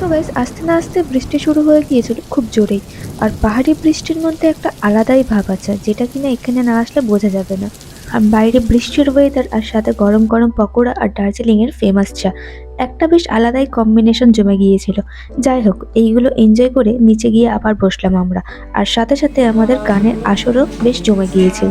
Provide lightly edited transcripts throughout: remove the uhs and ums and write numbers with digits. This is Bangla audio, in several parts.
সো গাইস, আস্তে না আস্তে বৃষ্টি শুরু হয়ে গিয়েছিল খুব জোরেই। আর পাহাড়ি বৃষ্টির মধ্যে একটা আলাদাই ভাব আছে, যেটা কিনা এখানে না আসলে বোঝা যাবে না। আর বাইরে বৃষ্টির ওয়েদার আর সাথে গরম গরম পকোড়া আর দার্জিলিং এর ফেমাস চা, একটা বেশ আলাদাই কম্বিনেশন জমে গিয়েছিল। যাই হোক, এইগুলো এনজয় করে নিচে গিয়ে আবার বসলাম আমরা। আর সাথে সাথে আমাদের গানের আসরও বেশ জমে গিয়েছিল।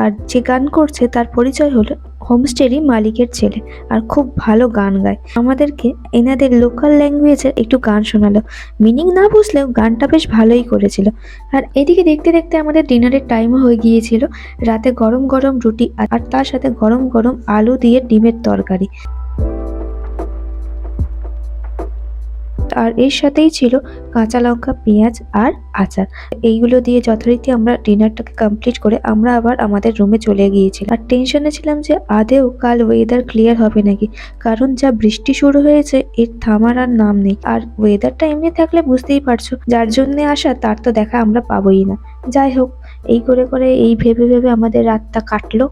আর যে গান করছে তার পরিচয় হলো হোমস্টেরই মালিকের ছেলে। আর খুব ভালো গান গায়। আমাদেরকে এনাদের লোকাল ল্যাঙ্গুয়েজের একটু গান শোনালো। মিনিং না বুঝলেও গানটা বেশ ভালোই করেছিল। আর এদিকে দেখতে দেখতে আমাদের ডিনারের টাইমও হয়ে গিয়েছিল। রাতে গরম গরম রুটি আর তার সাথে গরম গরম আলু দিয়ে ডিমের তরকারি। আর এর সাথেই ছিল কাঁচা লঙ্কা, পেঁয়াজ আর আচার। এইগুলো দিয়ে যথারীতি আমরা ডিনারটাকে কমপ্লিট করে আমরা আবার আমাদের রুমে চলে গিয়েছিলাম। আর টেনশনে ছিলাম যে আদেও কাল ওয়েদার ক্লিয়ার হবে নাকি, কারণ যা বৃষ্টি শুরু হয়েছে এর থামার আর নাম নেই। আর ওয়েদারটা এমনি থাকলে বুঝতেই পারছো, যার জন্য আসা তার তো দেখা আমরা পাবোই না। যাই হোক, এই করে করে এই ভেবে ভেবে আমাদের রাতটা কাটলো।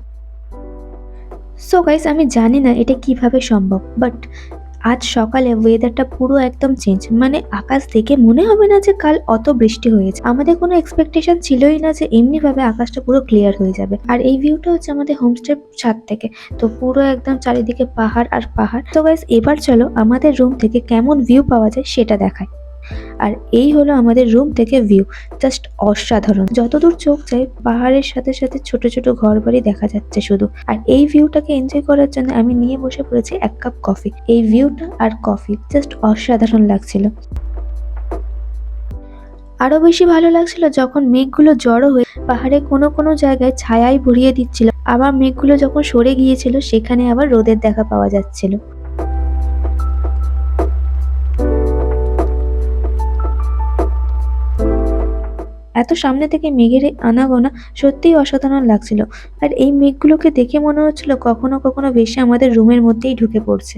সো গাইস, আমি জানি না এটা কিভাবে সম্ভব, বাট আজ সকালে ওয়েদারটা পুরো একদম চেঞ্জ। মানে আকাশ দেখে মনে হবে না যে কাল অত বৃষ্টি হয়েছে। আমাদের কোনো এক্সপেকটেশন ছিলই না যে এমনিভাবে আকাশটা পুরো ক্লিয়ার হয়ে যাবে। আর এই ভিউটা হচ্ছে আমাদের হোমস্টের ছাদ থেকে, তো পুরো একদম চারিদিকে পাহাড় আর পাহাড়। তো গাইস, এবার চলো আমাদের রুম থেকে কেমন ভিউ পাওয়া যায় সেটা দেখাই। আর এই হলো আমাদের রুম থেকে ভিউ, জাস্ট অসাধারণ। যতদূর চোখ যায় পাহাড়ের সাথে সাথে ছোট ছোট ঘর বাড়ি দেখা যাচ্ছে শুধু। আর এই ভিউটাকে এনজয় করার জন্য আমি নিয়ে বসে পড়েছি এক কাপ কফি। এই ভিউটা আর কফি জাস্ট অসাধারণ লাগছিল। আরো বেশি ভালো লাগছিল যখন মেঘগুলো জড়ো হয়ে পাহাড়ে কোনো কোনো জায়গায় ছায়াই ভরিয়ে দিচ্ছিল, আবার মেঘগুলো যখন সরে গিয়েছিল সেখানে আবার রোদের দেখা পাওয়া যাচ্ছিল। এত সামনে থেকে মেঘের এই আনাগোনা সত্যিই অসাধারণ লাগছিল। আর এই মেঘগুলোকে দেখে মনে হচ্ছিল কখনো কখনো বেশি আমাদের রুমের মধ্যেই ঢুকে পড়ছে।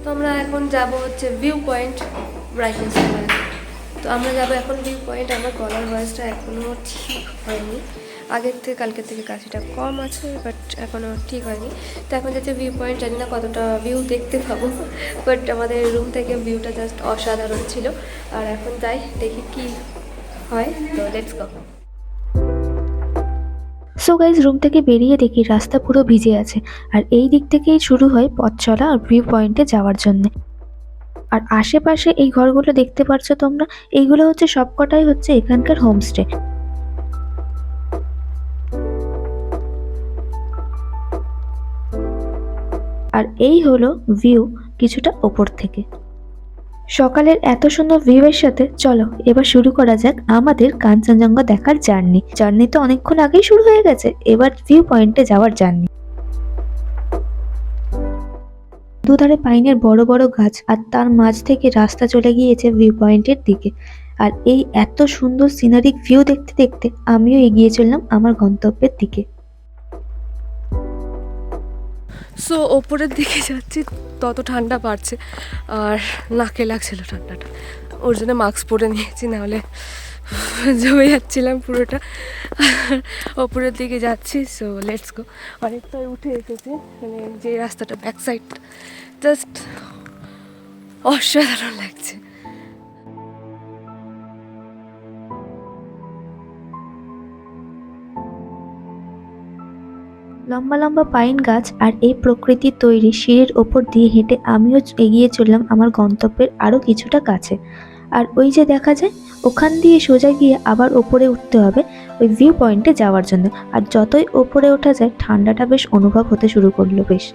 তো আমরা এখন যাব হচ্ছে ভিউ পয়েন্ট ব্রাইটনেস। তো আমরা যাব এখন ভিউ পয়েন্ট। আমার গলার ভয়েসটা এখনও ঠিক হয়নি, আগের থেকে কালকের থেকে কাশিটা কম আছে, বাট এখনও ঠিক হয়নি। তো এখন যাচ্ছে ভিউ পয়েন্ট, জানি না কতটা ভিউ দেখতে পাবো, বাট আমাদের রুম থেকে ভিউটা জাস্ট অসাধারণ ছিল। আর এখন যাই দেখি কি হয়, তো let's go. So guys, room থেকে বেরিয়ে দেখি রাস্তা পুরো ভিজে আছে। আর এই দিক থেকেই শুরু হয় পথ চলা আর ভিউ পয়েন্টে যাওয়ার জন্য। আর আশেপাশে এই ঘরগুলো দেখতে পাচ্ছ তোমরা, এইগুলো হচ্ছে সবকটাই হচ্ছে এখানকার হোমস্টে। আর এই হলো ভিউ কিছুটা ওপর থেকে। সকালের এত সুন্দর ভিউ এর সাথে চলো এবার শুরু করা যাক আমাদের কাঞ্চনজঙ্ঘা দেখার জার্নি তো অনেকক্ষণ আগেই শুরু হয়ে গেছে, এবার ভিউ পয়েন্টে যাওয়ার জার্নি। দুধারে পাইনের বড় বড় গাছ, আর তার মাঝ থেকে রাস্তা চলে গিয়েছে ভিউ পয়েন্টের দিকে। আর এই এত সুন্দর সিনারিক ভিউ দেখতে দেখতে আমিও এগিয়ে চললাম আমার গন্তব্যের দিকে। সো ওপরের দিকে যাচ্ছি, তত ঠান্ডা বাড়ছে আর নাকে লাগছিল ঠান্ডাটা, ওর জন্য মাস্ক পরে নিয়েছি, নাহলে জমে যাচ্ছিলাম পুরোটা। ওপরের দিকে যাচ্ছি, সো লেটস গো। অনেকটাই উঠে এসেছি, মানে যে রাস্তাটা ব্যাক সাইড জাস্ট অসাধারণ লাগছে। লম্বা লম্বা পাইন গাছ আর এই প্রকৃতির তৈরি সিঁড়ির ওপর দিয়ে হেঁটে আমিও এগিয়ে চললাম আমার গন্তব্যের আরো কিছুটা কাছে। আর ওই যে দেখা যায় ওখান দিয়ে সোজা গিয়ে আবার ওপরে উঠতে হবে ওই ভিউ পয়েন্টে যাওয়ার জন্য। আর যতই ওপরে ওঠা যায় ঠান্ডাটা বেশ অনুভব হতে শুরু করলো বেশ।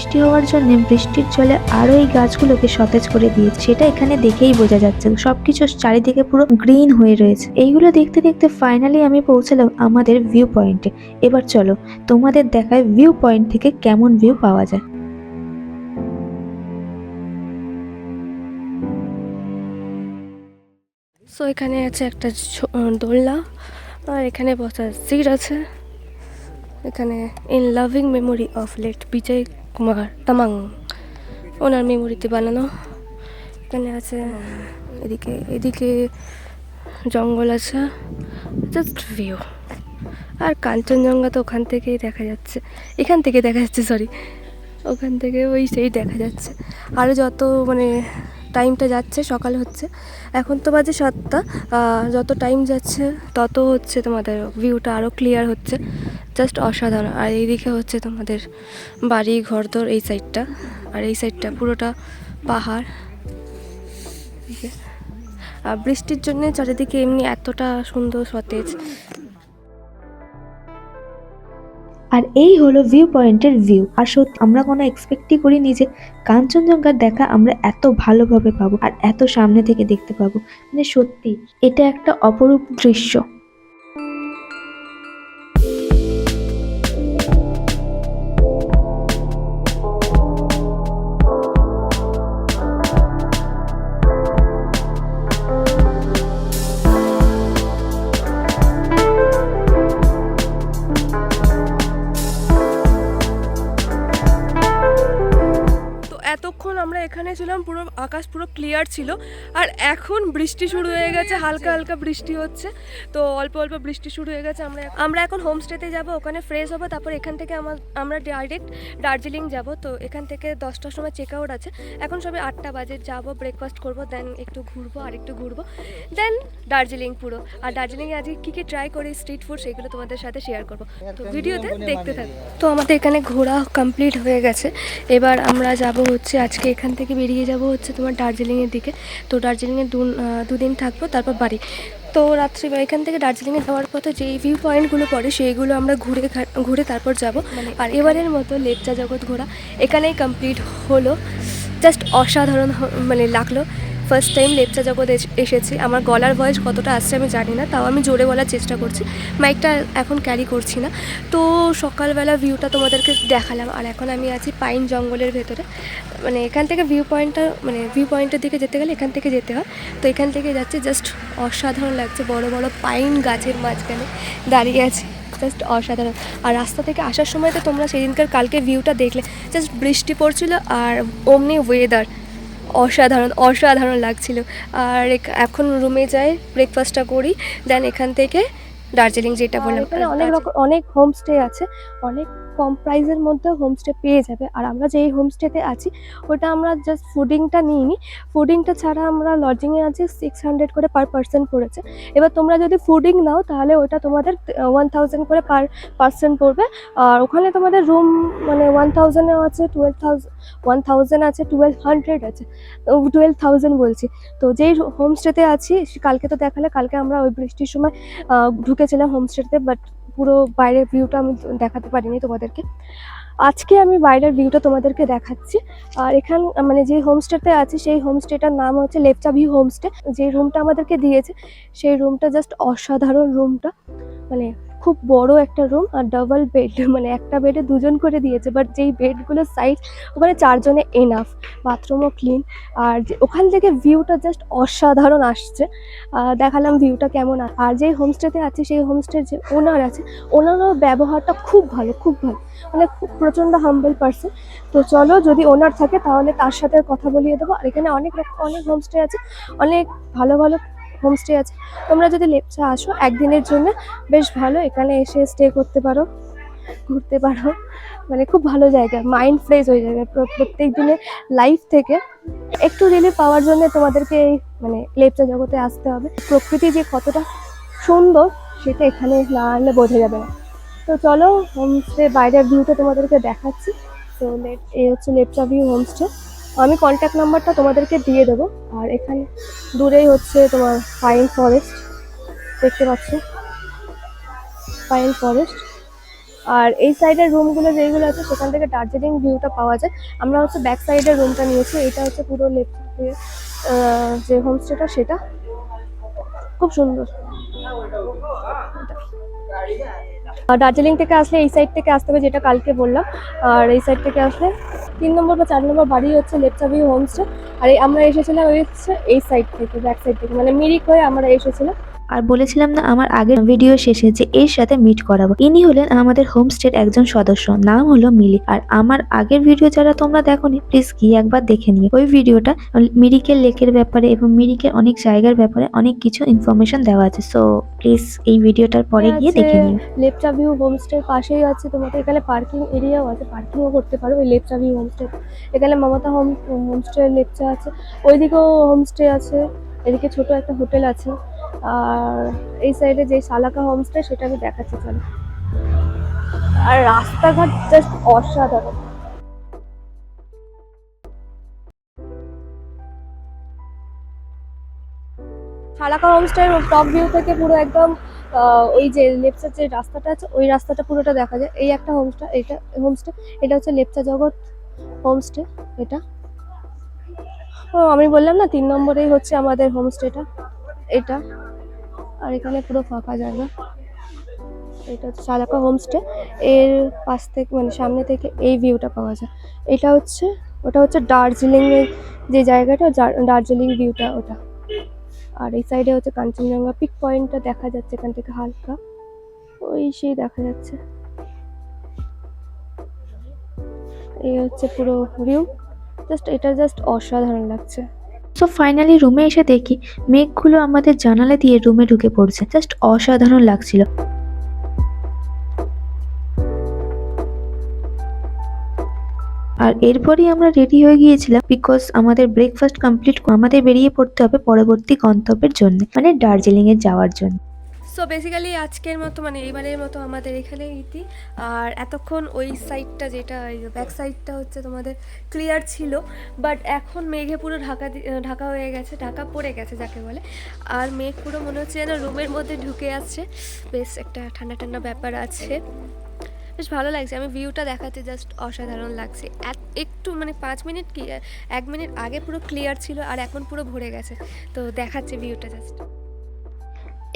বৃষ্টি হওয়ার জন্য বৃষ্টির জলে আরো এই গাছগুলোকে সতেজ করে দিয়েছে। সেটা এখানে দেখেই বোঝা যাচ্ছে, সবকিছু চারিদিকে পুরো গ্রিন হয়ে রয়েছে। এইগুলো দেখতে দেখতে ফাইনালি আমি পৌঁছালাম আমাদের ভিউ পয়েন্টে। এবার চলো তোমাদের দেখায় ভিউ পয়েন্ট থেকে কেমন ভিউ পাওয়া যায়। সো এখানে আছে একটা দোলনা, আর এখানে বসার সিট আছে। এখানে in loving memory of late Bijoy Kumar Tamang, ওনার মেমোরিতে বানানো। এখানে আছে এদিকে এদিকে জঙ্গল আছে, জাস্ট ভিউ। আর কাঞ্চনজঙ্ঘা তো ওখান থেকেই দেখা যাচ্ছে, এখান থেকে দেখা যাচ্ছে, সরি, ওখান থেকে ওই সেই দেখা যাচ্ছে। আরও যত মানে টাইমটা যাচ্ছে, সকাল হচ্ছে, এখন তো বাজে 7টা, যত টাইম যাচ্ছে তত হচ্ছে তোমাদের ভিউটা আরও ক্লিয়ার হচ্ছে, জাস্ট অসাধারণ। আর এইদিকে হচ্ছে তোমাদের বাড়ি ঘরদোর এই সাইডটা, আর এই সাইডটা পুরোটা পাহাড়। আর বৃষ্টির জন্য চারিদিকে এমনি এতটা সুন্দর সতেজ। আর এই হলো ভিউ পয়েন্টের ভিউ। আর সত্যি আমরা কোনো এক্সপেক্টই করিনি যে কাঞ্চনজঙ্ঘার দেখা আমরা এত ভালোভাবে পাবো আর এত সামনে থেকে দেখতে পাবো। মানে সত্যি এটা একটা অপরূপ দৃশ্য। এতক্ষণ আমরা এখানে ছিলাম, পুরো আকাশ পুরো ক্লিয়ার ছিল, আর এখন বৃষ্টি শুরু হয়ে গেছে, হালকা হালকা বৃষ্টি হচ্ছে। তো অল্প অল্প বৃষ্টি শুরু হয়ে গেছে। আমরা এখন হোমস্টেতে যাব, ওখানে ফ্রেশ হবো, তারপর এখান থেকে আমরা ডাইরেক্ট দার্জিলিং যাব। তো এখান থেকে 10টার সময় চেক আউট আছে, এখন সবে 8টা বাজে। যাব, ব্রেকফাস্ট করব, দেন একটু ঘুরবো, আর একটু ঘুরবো, দেন দার্জিলিং পুরো। আর দার্জিলিংয়ে আজকে কী কী ট্রাই করি স্ট্রিট ফুড, সেগুলো তোমাদের সাথে শেয়ার করবো, তো ভিডিওতে দেখতে থাকো। তো আমাদের এখানে ঘোরা কমপ্লিট হয়ে গেছে। এবার আমরা যাব হচ্ছে আজকে এখান থেকে বেরিয়ে যাব হচ্ছে তোমার দার্জিলিংয়ের দিকে। তো দার্জিলিংয়ে দুদিন থাকবো, তারপর বাড়ি। তো রাত্রি এখান থেকে দার্জিলিংয়ে যাওয়ার পথে যেই ভিউ পয়েন্টগুলো পড়ে সেইগুলো আমরা ঘুরে তারপর যাব। আর এবারের মতো লেপচা জগৎ ঘোরা এখানেই কমপ্লিট হলো। জাস্ট অসাধারণ মানে লাগলো। ফার্স্ট টাইম লেপচা জগৎ এসেছি। আমার গলার ভয়েস কতটা আসছে আমি জানি না, তাও আমি জোরে বলার চেষ্টা করছি, মাইকটা এখন ক্যারি করছি না। তো সকালবেলা ভিউটা তোমাদেরকে দেখালাম, আর এখন আমি আছি পাইন জঙ্গলের ভেতরে। মানে এখান থেকে ভিউ পয়েন্টের দিকে যেতে গেলে এখান থেকে যেতে হয়। তো এখান থেকে যাচ্ছি, জাস্ট অসাধারণ লাগছে। বড় বড় পাইন গাছের মাঝখানে দাঁড়িয়ে আছি, জাস্ট অসাধারণ। আর রাস্তা থেকে আসার সময় তো তোমরা সেদিনকার কালকে ভিউটা দেখলে, জাস্ট বৃষ্টি পড়ছিল আর অমনি ওয়েদার অসাধারণ লাগছিল। আর এখন রুমে যাই, ব্রেকফাস্টটা করি, দেন এখান থেকে দার্জিলিং যেটা বললাম। অনেক হোমস্টে আছে, অনেক কম প্রাইসের মধ্যে হোমস্টে পেয়ে যাবে। আর আমরা যেই হোমস্টেতে আছি ওটা আমরা জাস্ট ফুডিংটা নিইনি, ফুডিংটা ছাড়া আমরা লজিংয়ে আছি 600 করে পার পার্সন পড়েছে। এবার তোমরা যদি ফুডিং নাও তাহলে ওটা তোমাদের 1000 করে পার পার্সন পড়বে। আর ওখানে তোমাদের রুম মানে 1000 আছে, 1000 আছে, 1200 আছে, 12000 বলছি। তো যেই হোমস্টেতে আছি কালকে তো দেখালে, কালকে আমরা ওই বৃষ্টির সময় ঢুকেছিলাম হোমস্টেতে, বাট পুরো বাইরের ভিউটা আমি দেখাতে পারিনি তোমাদেরকে। আজকে আমি বাইরের ভিউটা তোমাদেরকে দেখাচ্ছি। আর মানে যে হোমস্টেতে আছি সেই হোমস্টেটার নাম হচ্ছে লেপচা ভিউ হোমস্টে। যে রুমটা আমাদেরকে দিয়েছে সেই রুমটা জাস্ট অসাধারণ। রুমটা মানে খুব বড় একটা রুম, আর ডাবল বেড, মানে একটা বেডে দুজন করে দিয়েছে, বাট যেই বেডগুলোর সাইজ ওখানে 4 জনে এনাফ, বাথরুমও ক্লিন। আর ওখান থেকে ভিউটা জাস্ট অসাধারণ আসছে। দেখালাম ভিউটা কেমন। আর যেই হোমস্টেতে আছি সেই হোমস্টের যে ওনার আছে, ওনারও ব্যবহারটা খুব ভালো, মানে খুব প্রচণ্ড হাম্বল পার্সন। তো চলো, যদি ওনার থাকে তাহলে তার সাথে কথা বলিয়ে দেবো। আর এখানে অনেক হোমস্টে আছে, অনেক ভালো হোমস্টে আছে। তোমরা যদি লেপচা আসো একদিনের জন্য, বেশ ভালো, এখানে এসে স্টে করতে পারো, ঘুরতে পারো, মানে খুব ভালো জায়গা, মাইন্ড ফ্রেশ হয়ে যাবে। প্রত্যেক দিনের লাইফ থেকে একটু রিলিফ পাওয়ার জন্য তোমাদেরকে এই মানে লেপচা জগতে আসতে হবে। প্রকৃতি যে কতটা সুন্দর সেটা এখানে না আনলে বোঝা যাবে না। তো চলো, হোমস্টে বাইরের ভিউটা তোমাদেরকে দেখাচ্ছি। তো এই হচ্ছে লেপচা ভিউ হোমস্টে। আমি কন্ট্যাক্ট নাম্বারটা তোমাদেরকে দিয়ে দেবো। আর এখানে দূরেই হচ্ছে তোমার পাইন ফরেস্ট, দেখতে পাচ্ছ পাইন ফরেস্ট। আর এই সাইডের রুমগুলো যেগুলো আছে সেখান থেকে দার্জিলিং ভিউটা পাওয়া যায়। আমরা হচ্ছে ব্যাক সাইডের রুমটা নিয়েছি, এটা হচ্ছে পুরো লেফট যে হোমস্টেটা সেটা খুব সুন্দর। আর দার্জিলিং থেকে আসলে এই সাইড থেকে আসতে হবে, যেটা কালকে বললাম। আর এই সাইড থেকে আসলে 3 নম্বর বা 4 নম্বর বাড়ি হচ্ছে লেপচা ভিউ হোমস্টে। আর আমরা এসেছিলাম ওই হচ্ছে এই সাইড থেকে, ব্যাক সাইড থেকে, মানে মিরিক হয়ে আমরা এসেছিলাম। আর বলেছিলাম না আমার আগের ভিডিও শেষে যে এর সাথে মিট করাবো, ইনি হলেন আমাদের হোমস্টের একজন সদস্য, নাম হলো মিলি। আর আমার আগের ভিডিও যারা তোমরা দেখোনি প্লিজ গিয়ে একবার দেখে নিও। ওই ভিডিওটা মিরিকের লেকের ব্যাপারে এবং মিরিকের অনেক জায়গার ব্যাপারে অনেক কিছু ইনফরমেশন দেওয়া আছে, সো প্লিজ এই ভিডিওটার পরে গিয়ে দেখে নিও। লেপচা ভিউ হোমস্টের পাশেই আছে তোমাদের এখানে পার্কিং এরিয়াও আছে, পার্কিংও করতে পারো ওই লেপচা ভিউ হোমস্টে। এখানে মমতা হোমস্টে লেপচা আছে, ওইদিকেও হোমস্টে আছে, এদিকে ছোট একটা হোটেল আছে। আর এই সাইডে যে শালাকা হোমস্টে সেটা আমি দেখাচ্ছি চলো। আর রাস্তাঘাট জাস্ট অসাধারণ। শালাকা হোমস্টের টপ ভিউ থেকে পুরো একদম ওই যে লেপচার যে রাস্তাটা আছে ওই রাস্তাটা পুরোটা দেখা যায়। এই একটা হোমস্টে, এটা হচ্ছে লেপচা জগৎ হোমস্টে এটা। ও আমি বললাম না 3 নম্বরেই হচ্ছে আমাদের হোমস্টেটা এটা। আর এখানে পুরো ফাঁকা জায়গা, এটা হচ্ছে শালাকা হোমস্টে। এর পাশ থেকে মানে সামনে থেকে এই ভিউটা পাওয়া যায়। ওটা হচ্ছে দার্জিলিং এর যে জায়গাটা, দার্জিলিং ভিউটা ওটা। আর এই সাইডে হচ্ছে কাঞ্চনজঙ্ঘা পিক পয়েন্টটা দেখা যাচ্ছে এখান থেকে হালকা, ওই সেই দেখা যাচ্ছে। এই হচ্ছে পুরো ভিউ, এটা জাস্ট অসাধারণ লাগছে। সো ফাইনালি রুমে এসে দেখি মেঘগুলো আমাদের জানালা দিয়ে রুমে ঢুকে পড়ছে, জাস্ট অসাধারণ লাগছিল। আর এরপরই আমরা রেডি হয়ে গিয়েছিলাম, বিকজ আমাদের ব্রেকফাস্ট কমপ্লিট, আমাদের বেরিয়ে পড়তে হবে পরবর্তী গন্তব্যের জন্য, মানে দার্জিলিং এ যাওয়ার জন্য। সো বেসিক্যালি আজকের মতো মানে এইবারের মতো আমাদের এখানে ইতি। আর এতক্ষণ ওই সাইডটা যেটা ব্যাক সাইডটা হচ্ছে তোমাদের ক্লিয়ার ছিল, বাট এখন মেঘে পুরো ঢাকা হয়ে গেছে, ঢাকা পড়ে গেছে যাকে বলে। আর মেঘ পুরো মনে হচ্ছে যেন রুমের মধ্যে ঢুকে আসছে, বেশ একটা ঠান্ডা ঠান্ডা ব্যাপার আছে, বেশ ভালো লাগছে। আমি ভিউটা দেখাতে জাস্ট অসাধারণ লাগছে। একটু মানে 5 মিনিট কি 1 মিনিট আগে পুরো ক্লিয়ার ছিল আর এখন পুরো ভরে গেছে, তো দেখাচ্ছে ভিউটা জাস্ট।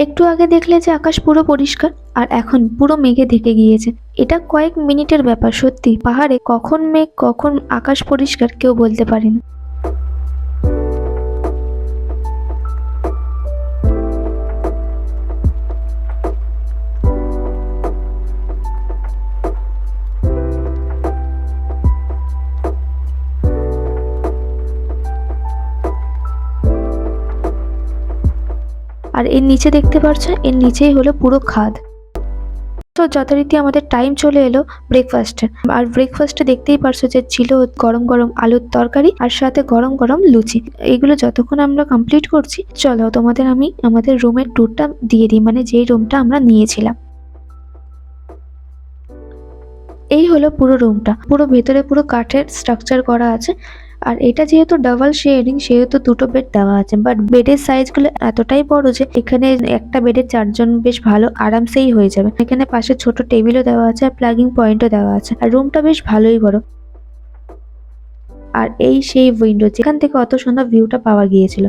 একটু আগে দেখলে যে আকাশ পুরো পরিষ্কার, আর এখন পুরো মেঘে ঢেকে গিয়েছে। এটা কয়েক মিনিটের ব্যাপার, সত্যি পাহাড়ে কখন মেঘ কখন আকাশ পরিষ্কার কেউ বলতে পারে না। আর এর নিচে দেখতে পাচ্ছ, এর নিচেই হলো পুরো খাদ। তো যথারীতি আমাদের টাইম চলে এলো ব্রেকফাস্টে। আর ব্রেকফাস্টে দেখতেই পারছো যে ছিল গরম গরম আলুর তরকারি আর সাথে গরম গরম লুচি। এইগুলো যতক্ষণ আমরা কমপ্লিট করছি, চলো তোমাদের আমি আমাদের রুমের ট্যুরটা দিয়ে দিই, মানে যেই রুমটা আমরা নিয়েছিলাম। এই হলো পুরো রুমটা, পুরো ভেতরে পুরো কাঠের স্ট্রাকচার করা আছে। আর এটা যেহেতু ডাবল শেয়ারিং সেহেতু 2টো বেড দেওয়া আছে, বাট বেডের সাইজগুলো এতটাই বড় যে এখানে একটা বেডে 4 জন বেশ ভালো আরামসেই হয়ে যাবে। এখানে পাশে ছোট টেবিলও দেওয়া আছে আর প্লাগিং পয়েন্টও দেওয়া আছে। আর রুমটা বেশ ভালোই বড়। আর এই সেই উইন্ডো যেখান থেকে অত সুন্দর ভিউটা পাওয়া গিয়েছিল।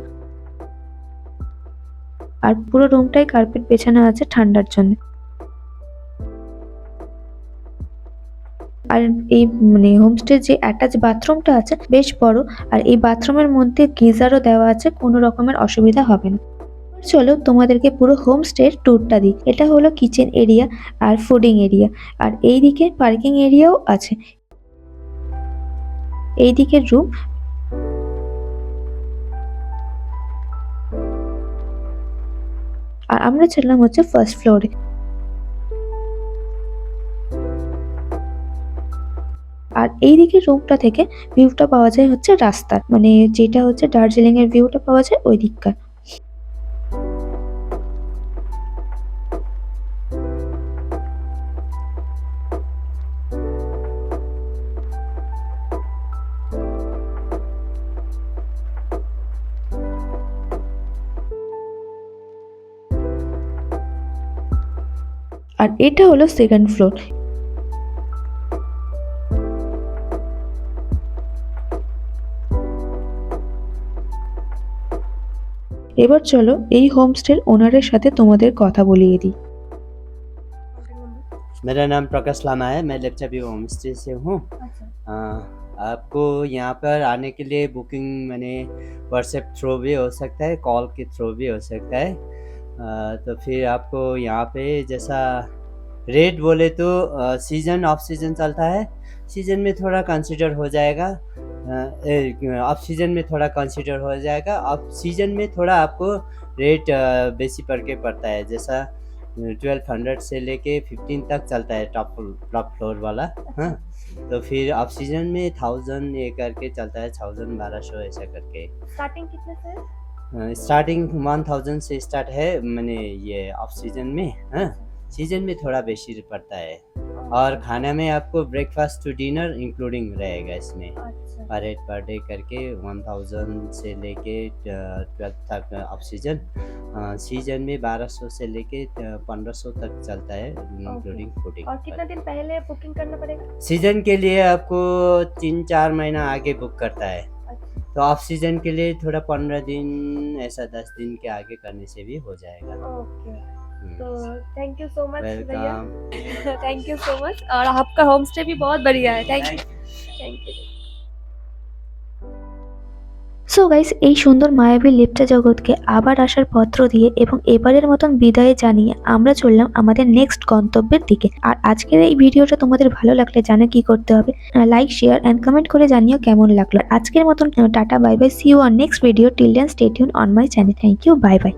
আর পুরো রুমটাই কার্পেট বেছানো আছে ঠান্ডার জন্য। আর এই মানে হোমস্টের যে অ্যাটাচ বাথরুমটা আছে বেশ বড়, আর এই বাথরুমের মধ্যে গিজারও দেওয়া আছে, কোনো রকমের অসুবিধা হবে না। চলো তোমাদেরকে পুরো হোমস্টের ট্যুরটা দিই। এটা হলো কিচেন এরিয়া আর ফুডিং এরিয়া, আর এইদিকে পার্কিং এরিয়াও আছে। এইদিকে রুম, আর আমরা ছিলাম হচ্ছে ফার্স্ট ফ্লোরে। আর এইদিকে রুমটা থেকে ভিউটা পাওয়া যায় হচ্ছে রাস্তার, মানে যেটা হচ্ছে দার্জিলিং এর ভিউটা পাওয়া যায় ওই দিককার। আর এটা হলো সেকেন্ড ফ্লোর। এবার চলো এই হোমস্টের ওনারের সাথে তোমাদের কথা বলিয়ে দিই। मेरा नाम प्रकाश लामा है, मैं लेप्चा व्यू होम स्टे से हूँ। आपको यहाँ पर आने के लिए बुकिंग मैंने व्हाट्सएप थ्रू भी हो सकता है, कॉल के थ्रू भी हो सकता है। तो फिर आपको यहाँ पे जैसा रेट बोले तो सीज़न ऑफ सीज़न चलता है, सीज़न में थोड़ा कंसिडर हो जाएगा, ऑफ सीज़न में थोड़ा कंसिडर हो जाएगा, ऑफ सीज़न में थोड़ा आपको रेट बेसी पड़ के पड़ता है। जैसा 1200 से लेके 15 तक चलता है टॉप फ्लोर वाला। हाँ, तो फिर ऑफ सीजन में 1000 ये करके चलता है, 1200 ऐसा करके। स्टार्टिंग कितने से है? स्टार्टिंग 1000 से स्टार्ट है मैंने ये ऑफ सीजन में। हाँ, सीजन में थोड़ा बेसी पड़ता है। और खाना में आपको ब्रेकफास्ट टू डिनर इंक्लूडिंग रहेगा इसमें। अच्छा, पर डे करके 1000 से लेके 12 तक ऑफ सीजन। सीजन में 1200 से लेके 1500 तक चलता है इंक्लूडिंग फूडिंग। और कितना दिन पहले बुकिंग करना पड़ेगा? सीजन के लिए आपको 3-4 महीना आगे बुक करता है, अच्छा, तो ऑफ सीजन के लिए थोड़ा 15 दिन ऐसा 10 दिन के आगे करने से भी हो जाएगा। ओके। तो थैंक यू सो मच भैया, welcome. Thank you so much. और आपका होम स्टे भी बहुत बढ़िया है, thank you, thank you. So guys, এই সুন্দর মায়াবী লেপচা জগৎকে আবার আসার পত্র দিয়ে এবং এবারের মতন বিদায় জানিয়ে আমরা চললাম আমাদের নেক্সট গন্তব্যের দিকে। আর আজকের এই ভিডিওটা তোমাদের ভালো লাগলে জানো কি করতে হবে, লাইক শেয়ার এন্ড কমেন্ট করে জানিও কেমন লাগলো। আজকের মতন টাটা, bye bye, see you on next video. Till then stay tuned on my channel. Thank you, bye by.